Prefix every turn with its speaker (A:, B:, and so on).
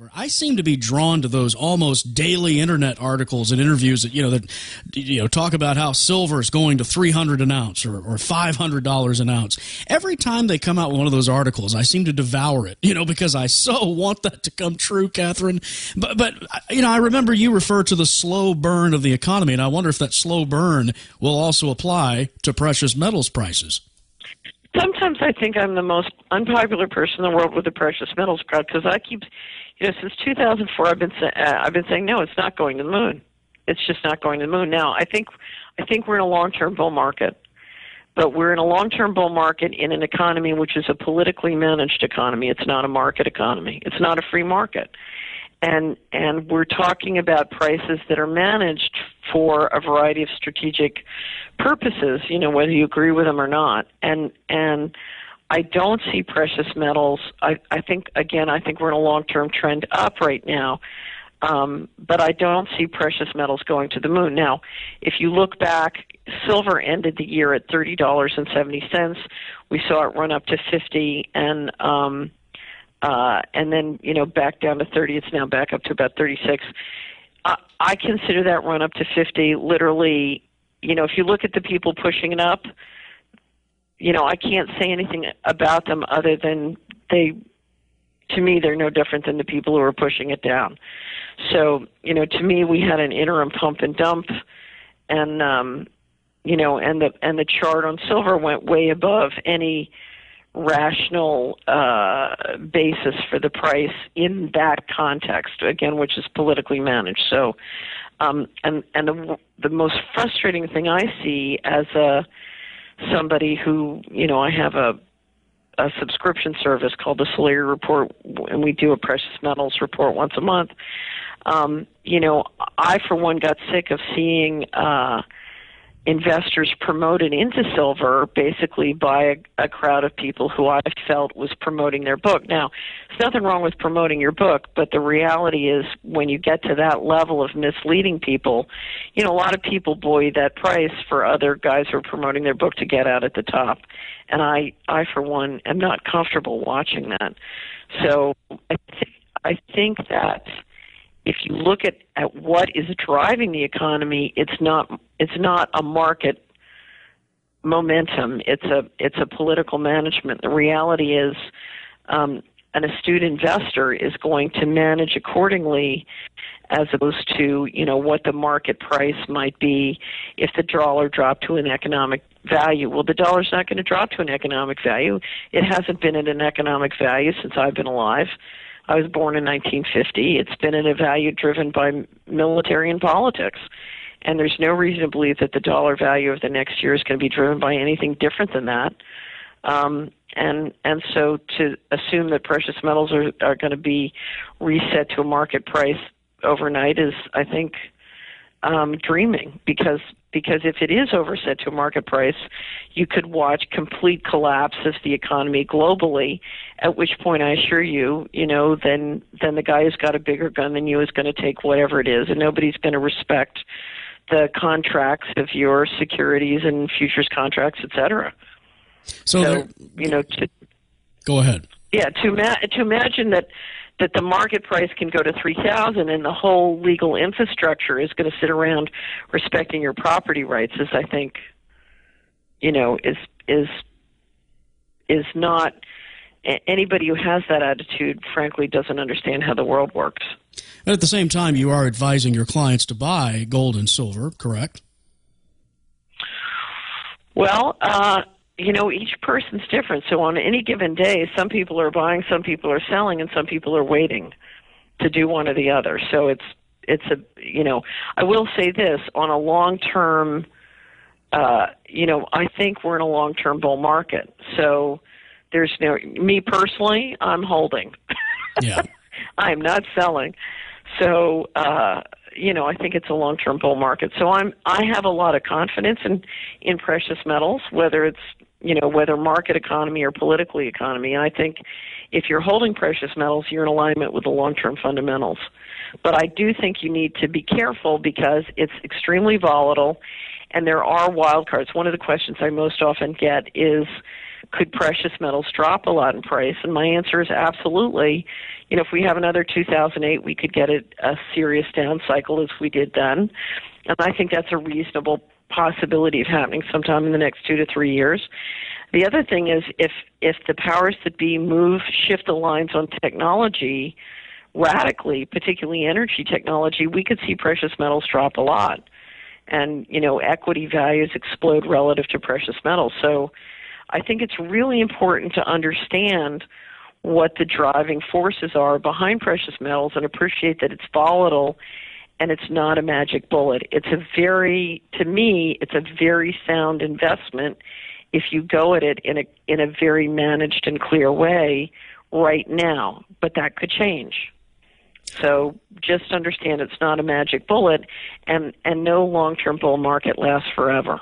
A: silver. I seem to be drawn to those almost daily internet articles and interviews that talk about how silver is going to $300 an ounce or $500 an ounce. Every time they come out with one of those articles, I seem to devour it, because I so want that to come true, Catherine. But I remember you refer to the slow burn of the economy, and I wonder if that slow burn will also apply to precious metals prices.
B: Sometimes I think I'm the most unpopular person in the world with the precious metals crowd, because I keep, since 2004, I've been saying no, it's not going to the moon. It's just not going to the moon. Now, I think we're in a long-term bull market, but we're in a long-term bull market in an economy which is a politically managed economy. It's not a market economy. It's not a free market, and we're talking about prices that are managed for a variety of strategic purposes, whether you agree with them or not. And I don't see precious metals. I think we're in a long-term trend up right now. But I don't see precious metals going to the moon. Now, if you look back, silver ended the year at $30.70. We saw it run up to $50, and then back down to 30. It's now back up to about 36. I consider that run up to 50 literally. If you look at the people pushing it up, I can't say anything about them other than to me, they're no different than the people who are pushing it down. So, to me, we had an interim pump and dump, and the chart on silver went way above any rational basis for the price in that context, again, which is politically managed. So, and the most frustrating thing I see as somebody who, I have a subscription service called the Solari Report, and we do a precious metals report once a month. I, for one, got sick of seeing investors promoted into silver basically by a crowd of people who I felt was promoting their book. Now, there's nothing wrong with promoting your book, but the reality is when you get to that level of misleading people, a lot of people buoy that price for other guys who are promoting their book to get out at the top. And I for one, am not comfortable watching that. So I think that if you look at what is driving the economy, it's not a market momentum. It's a political management. The reality is, an astute investor is going to manage accordingly, as opposed to what the market price might be if the dollar dropped to an economic value. Well, the dollar's not going to drop to an economic value. It hasn't been at an economic value since I've been alive. I was born in 1950. It's been at a value driven by military and politics. And there's no reason to believe that the dollar value of the next year is going to be driven by anything different than that. And so to assume that precious metals are going to be reset to a market price overnight is, I think, dreaming, because if it is overset to a market price, you could watch complete collapse of the economy globally, at which point I assure you, then the guy who's got a bigger gun than you is going to take whatever it is, and nobody's going to respect the contracts of your securities and futures contracts, et cetera.
A: So go ahead.
B: Yeah, to imagine that the market price can go to 3,000 and the whole legal infrastructure is going to sit around respecting your property rights is, I think, is not, anybody who has that attitude, frankly, doesn't understand how the world works.
A: But at the same time, you are advising your clients to buy gold and silver, correct?
B: Well, each person's different. So on any given day, some people are buying, some people are selling, and some people are waiting to do one or the other. So I will say this, on a long-term, I think we're in a long-term bull market. So me personally, I'm holding.
A: Yeah.
B: I'm not selling. So, I think it's a long-term bull market. So I have a lot of confidence in precious metals, whether it's, whether market economy or political economy. And I think if you're holding precious metals, you're in alignment with the long-term fundamentals. But I do think you need to be careful because it's extremely volatile and there are wild cards. One of the questions I most often get is, Could precious metals drop a lot in price? And my answer is absolutely. You know, if we have another 2008, we could get a serious down cycle as we did then. And I think that's a reasonable possibility of happening sometime in the next 2 to 3 years. The other thing is if the powers that be shift the lines on technology radically, particularly energy technology, we could see precious metals drop a lot. And, you know, equity values explode relative to precious metals. So I think it's really important to understand what the driving forces are behind precious metals and appreciate that it's volatile and it's not a magic bullet. To me, it's a very sound investment if you go at it in a very managed and clear way right now. But that could change. So just understand it's not a magic bullet, and no long-term bull market lasts forever.